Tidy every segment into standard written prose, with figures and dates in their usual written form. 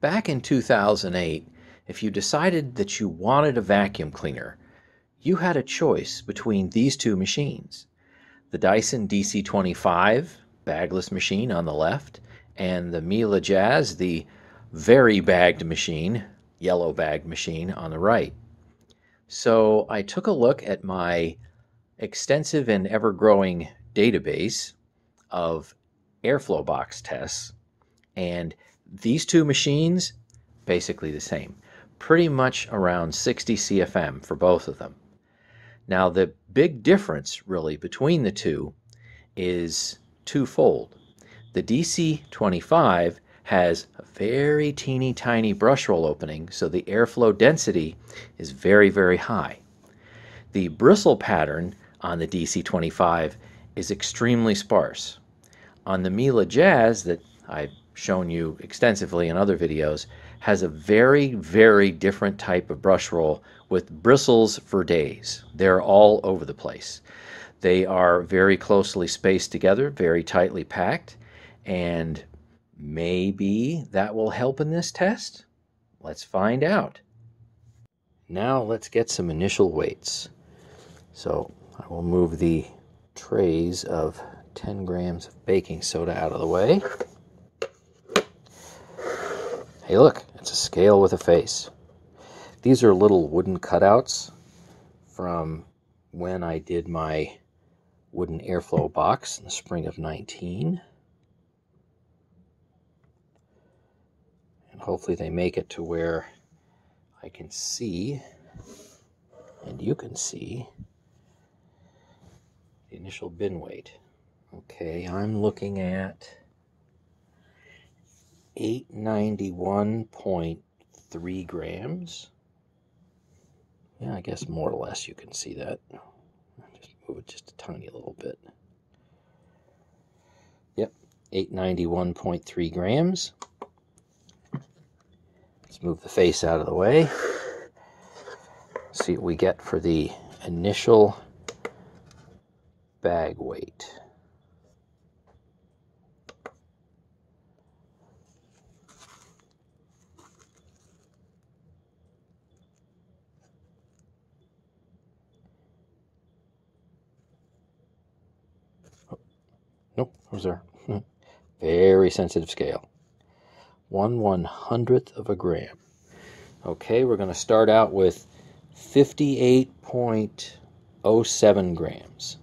Back in 2008, if you decided that you wanted a vacuum cleaner, you had a choice between these two machines. The Dyson DC25 bagless machine on the left, and the Miele Jazz, the very bagged machine, yellow bagged machine on the right. So I took a look at my extensive and ever-growing database of airflow box tests, and these two machines, basically the same, pretty much around 60 CFM for both of them. Now, the big difference really between the two is twofold. The DC25 has a very teeny tiny brush roll opening, so the airflow density is very, very high. The bristle pattern on the DC25 is extremely sparse. On the Miele Jazz that I've shown you extensively in other videos, has a very, very different type of brush roll with bristles for days. They're all over the place. They are very closely spaced together, very tightly packed, and maybe that will help in this test? Let's find out. Now let's get some initial weights. So I will move the trays of 10 grams of baking soda out of the way. Hey look, it's a scale with a face. These are little wooden cutouts from when I did my wooden airflow box in the spring of 19. And hopefully they make it to where I can see, and you can see, the initial bin weight. Okay, I'm looking at 891.3 grams. Yeah, I guess more or less you can see that. Just move it just a tiny little bit. Yep, 891.3 grams. Let's move the face out of the way. See what we get for the initial bag weight. Nope, was there? Very sensitive scale. 1/100th of a gram. Okay, we're going to start out with 58.07 grams.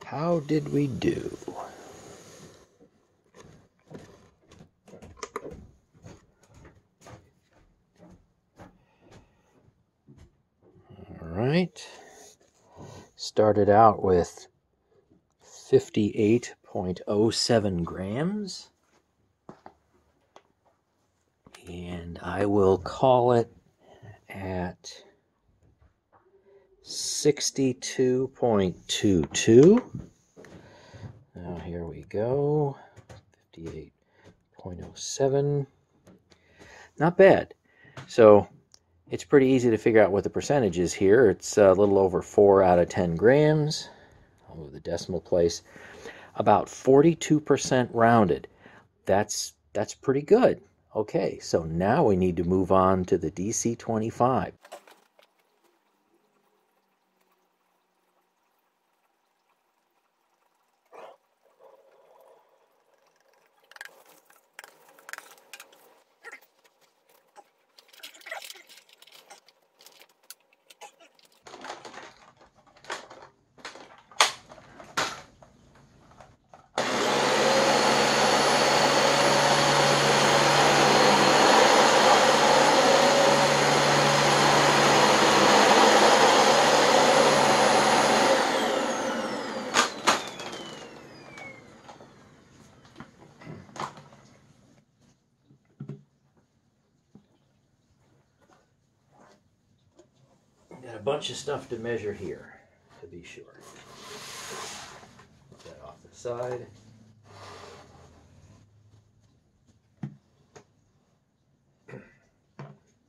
How did we do? All right. Started out with 58.07 grams. And I will call it at 62.22. Now here we go. 58.07. Not bad. So it's pretty easy to figure out what the percentage is here. It's a little over 4 out of 10 grams. I'll move the decimal place. About 42% rounded. That's pretty good. Okay, so now we need to move on to the DC25. a bunch of stuff to measure here, to be sure. Put that off the side.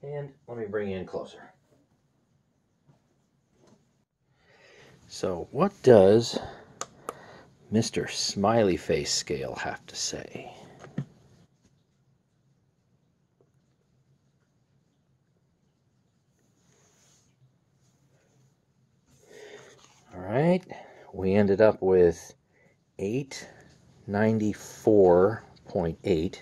And let me bring you in closer. So what does Mr. Smiley Face Scale have to say? All right, we ended up with 894.8.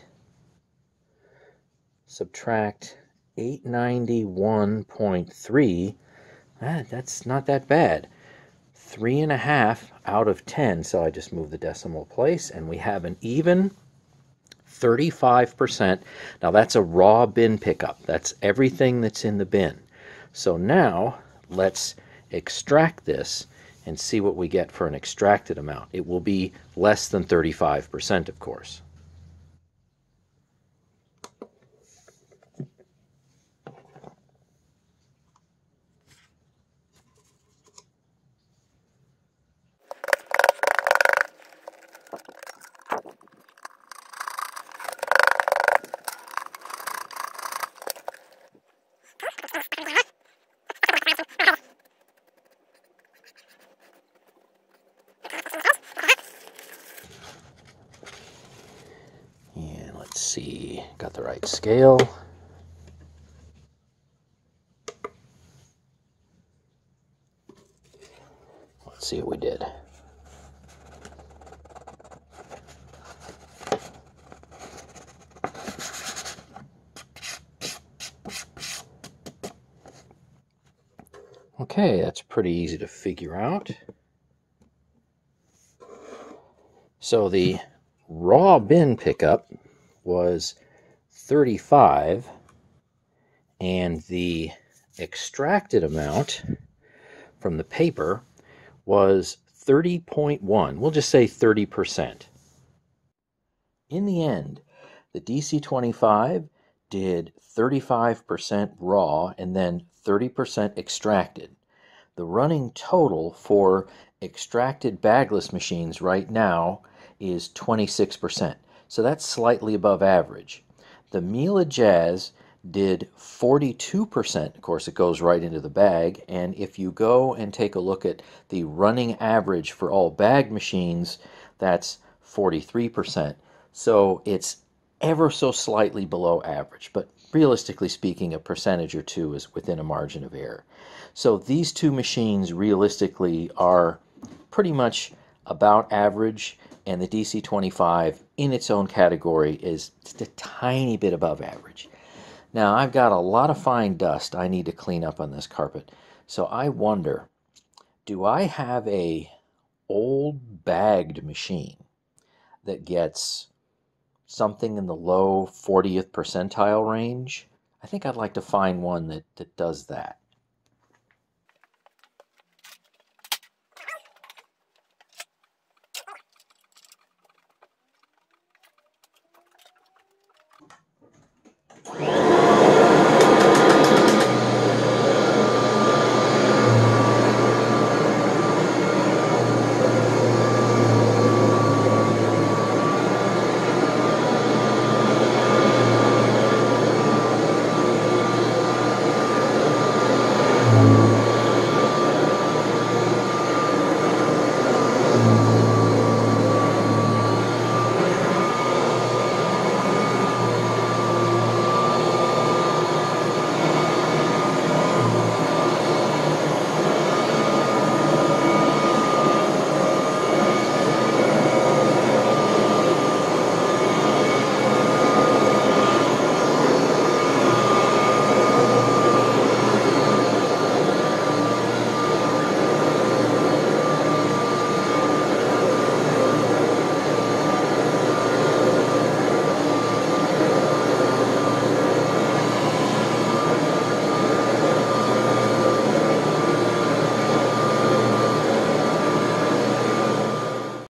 Subtract 891.3. That's not that bad. 3.5 out of 10. So I just moved the decimal place, and we have an even 35%. Now that's a raw bin pickup. That's everything that's in the bin. So now let's extract this and see what we get for an extracted amount. It will be less than 35%, of course. And let's see, got the right scale. Let's see what we did. Okay, that's pretty easy to figure out. So the raw bin pickup was 35, and the extracted amount from the paper was 30.1. We'll just say 30%. In the end, the DC25 did 35% raw and then 30% extracted. The running total for extracted bagless machines right now is 26%. So that's slightly above average. The Miele Jazz did 42%. Of course, it goes right into the bag. And if you go and take a look at the running average for all bag machines, that's 43%. So it's ever so slightly below average. But realistically speaking, a percentage or two is within a margin of error. So these two machines realistically are pretty much about average, and the DC25 in its own category is just a tiny bit above average. Now I've got a lot of fine dust I need to clean up on this carpet, so I wonder, do I have a old bagged machine that gets something in the low 40th percentile range? I think I'd like to find one that does that.